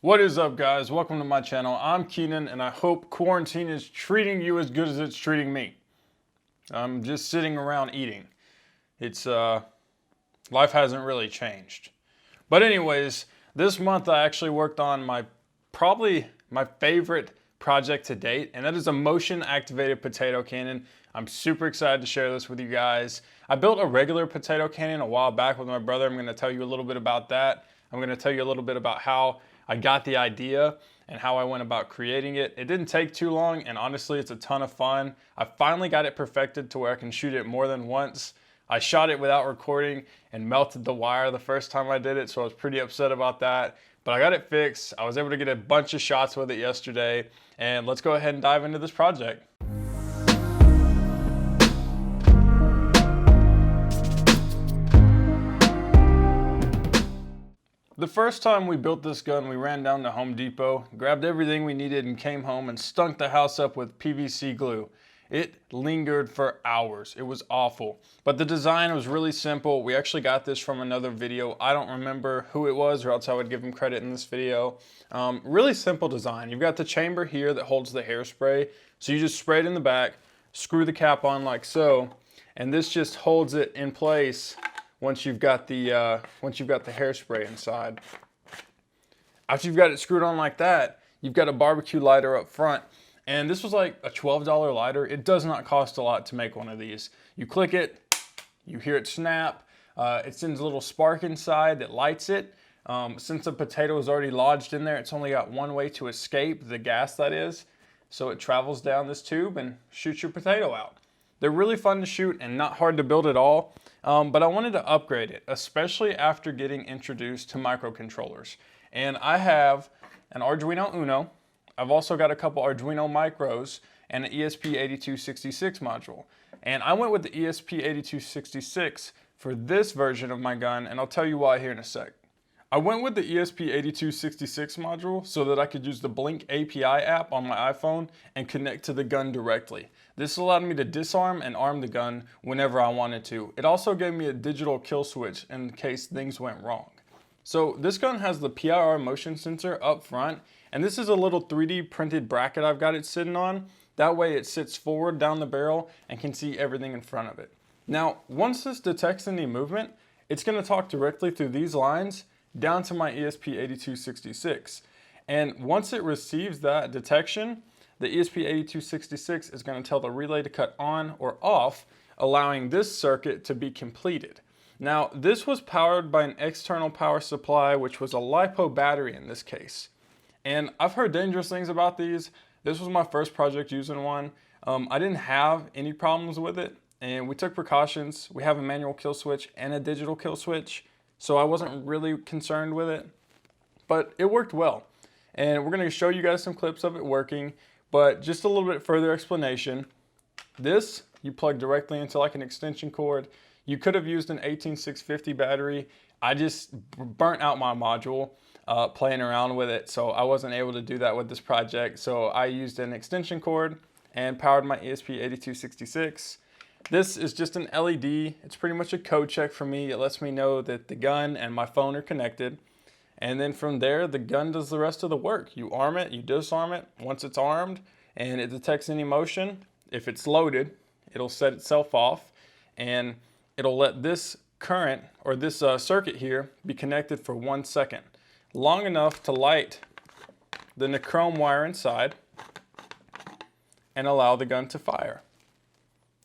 What is up, guys? Welcome to my channel. I'm Keenan, and I hope quarantine is treating you as good as it's treating me. I'm just sitting around eating. Life hasn't really changed. But anyways, this month I actually worked on probably my favorite project to date, and that is a motion activated potato cannon. I'm super excited to share this with you guys. I built a regular potato cannon a while back with my brother. I'm going to tell you a little bit about that. I'm going to tell you a little bit about how I got the idea and how I went about creating it. It didn't take too long, and honestly, it's a ton of fun. I finally got it perfected to where I can shoot it more than once. I shot it without recording and melted the wire the first time I did it, so I was pretty upset about that. But I got it fixed. I was able to get a bunch of shots with it yesterday, and let's go ahead and dive into this project. The first time we built this gun, we ran down to Home Depot, grabbed everything we needed, and came home and stunk the house up with PVC glue. It lingered for hours. It was awful. But the design was really simple. We actually got this from another video. I don't remember who it was, or else I would give him credit in this video. Really simple design. You've got the chamber here that holds the hairspray. So you just spray it in the back, screw the cap on like so, and this just holds it in place once you've got the hairspray inside. After you've got it screwed on like that, you've got a barbecue lighter up front. And this was like a $12 lighter. It does not cost a lot to make one of these. You click it, you hear it snap. It sends a little spark inside that lights it. Since the potato is already lodged in there, it's only got one way to escape, the gas that is. So it travels down this tube and shoots your potato out. They're really fun to shoot and not hard to build at all. But I wanted to upgrade it, especially after getting introduced to microcontrollers. And I have an Arduino Uno. I've also got a couple Arduino Micros and an ESP8266 module. And I went with the ESP8266 for this version of my gun, and I'll tell you why here in a sec. I went with the ESP8266 module so that I could use the Blink API app on my iPhone and connect to the gun directly. This allowed me to disarm and arm the gun whenever I wanted to. It also gave me a digital kill switch in case things went wrong. So this gun has the PIR motion sensor up front, and this is a little 3D printed bracket I've got it sitting on. That way it sits forward down the barrel and can see everything in front of it. Now, once this detects any movement, it's going to talk directly through these lines down to my ESP8266. And once it receives that detection, the ESP8266 is going to tell the relay to cut on or off, allowing this circuit to be completed. Now, this was powered by an external power supply, which was a LiPo battery in this case. And I've heard dangerous things about these. This was my first project using one. I didn't have any problems with it, and we took precautions. We have a manual kill switch and a digital kill switch, so I wasn't really concerned with it, but it worked well. And we're going to show you guys some clips of it working, but just a little bit further explanation. This, you plug directly into like an extension cord. You could have used an 18650 battery. I just burnt out my module playing around with it, so I wasn't able to do that with this project. So I used an extension cord and powered my ESP8266. This is just an LED. It's pretty much a code check for me. It lets me know that the gun and my phone are connected. And then from there, the gun does the rest of the work. You arm it, you disarm it. Once it's armed and it detects any motion, if it's loaded, it'll set itself off, and it'll let this current or this circuit here be connected for 1 second, long enough to light the nichrome wire inside and allow the gun to fire.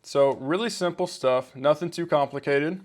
So really simple stuff, nothing too complicated,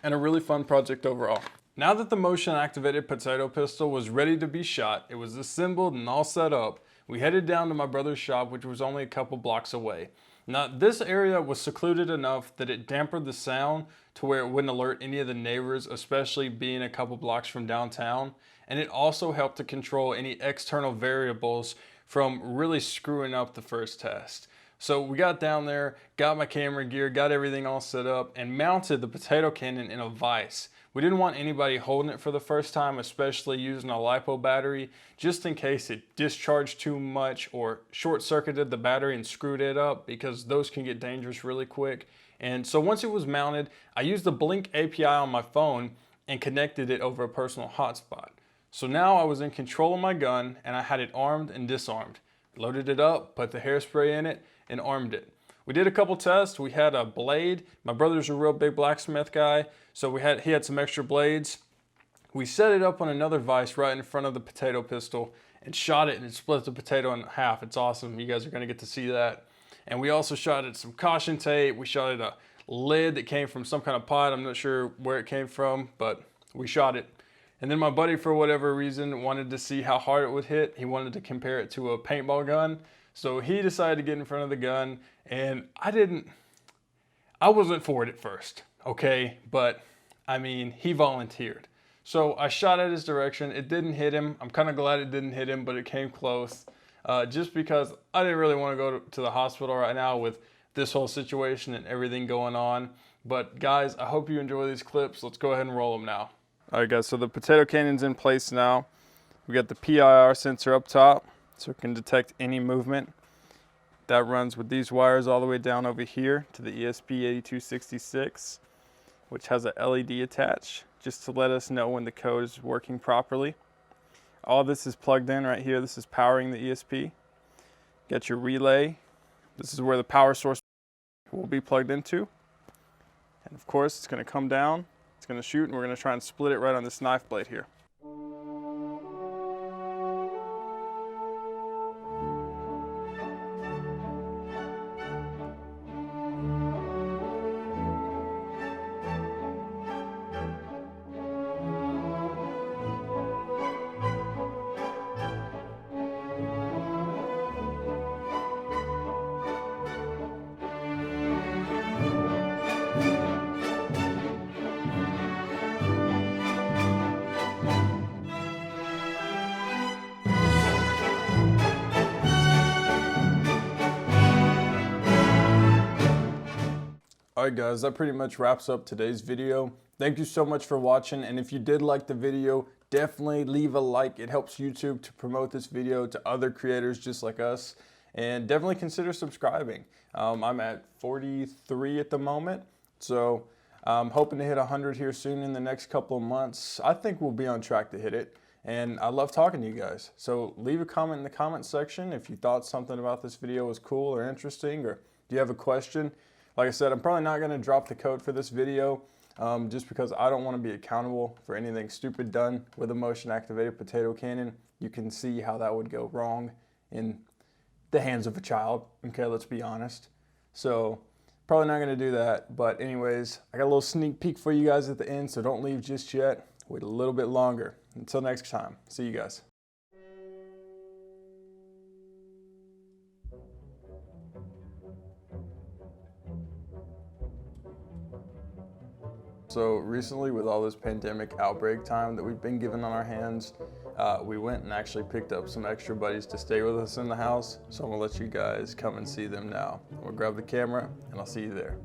and a really fun project overall. Now that the motion activated potato pistol was ready to be shot, it was assembled and all set up, we headed down to my brother's shop, which was only a couple blocks away. Now, this area was secluded enough that it dampened the sound to where it wouldn't alert any of the neighbors, especially being a couple blocks from downtown. And it also helped to control any external variables from really screwing up the first test. So we got down there, got my camera gear, got everything all set up, and mounted the potato cannon in a vise. We didn't want anybody holding it for the first time, especially using a LiPo battery, just in case it discharged too much or short-circuited the battery and screwed it up, because those can get dangerous really quick. And so once it was mounted, I used the Blink API on my phone and connected it over a personal hotspot. So now I was in control of my gun and I had it armed and disarmed. Loaded it up, put the hairspray in it, and armed it. We did a couple tests. We had a blade. My brother's a real big blacksmith guy, so he had some extra blades. We set it up on another vise right in front of the potato pistol and shot it, and it split the potato in half. It's awesome. You guys are gonna get to see that. And we also shot it some caution tape. We shot it a lid that came from some kind of pot. I'm not sure where it came from, but we shot it. And then my buddy, for whatever reason, wanted to see how hard it would hit. He wanted to compare it to a paintball gun. So he decided to get in front of the gun, and I wasn't for it at first, okay? But I mean, he volunteered. So I shot at his direction. It didn't hit him. I'm kind of glad it didn't hit him, but it came close. Just because I didn't really want to go to the hospital right now with this whole situation and everything going on. But guys, I hope you enjoy these clips. Let's go ahead and roll them now. All right guys, so the potato cannon's in place now. We got the PIR sensor up top, so it can detect any movement. That runs with these wires all the way down over here to the ESP8266, which has a LED attached, just to let us know when the code is working properly. All this is plugged in right here. This is powering the ESP. Got your relay. This is where the power source will be plugged into. And of course, it's going to come down. It's going to shoot, and we're going to try and split it right on this knife blade here. Alright guys, that pretty much wraps up today's video. Thank you so much for watching, and if you did like the video, definitely leave a like. It helps YouTube to promote this video to other creators just like us, and definitely consider subscribing. I'm at 43 at the moment, so I'm hoping to hit 100 here soon in the next couple of months. I think we'll be on track to hit it, and I love talking to you guys. So leave a comment in the comment section if you thought something about this video was cool or interesting, or do you have a question. Like I said, I'm probably not going to drop the code for this video just because I don't want to be accountable for anything stupid done with a motion activated potato cannon. You can see how that would go wrong in the hands of a child. Okay, let's be honest. So probably not going to do that. But anyways, I got a little sneak peek for you guys at the end, so don't leave just yet. Wait a little bit longer. Until next time, see you guys. So recently, with all this pandemic outbreak time that we've been given on our hands, we went and actually picked up some extra buddies to stay with us in the house. So I'm gonna let you guys come and see them now. We'll grab the camera and I'll see you there.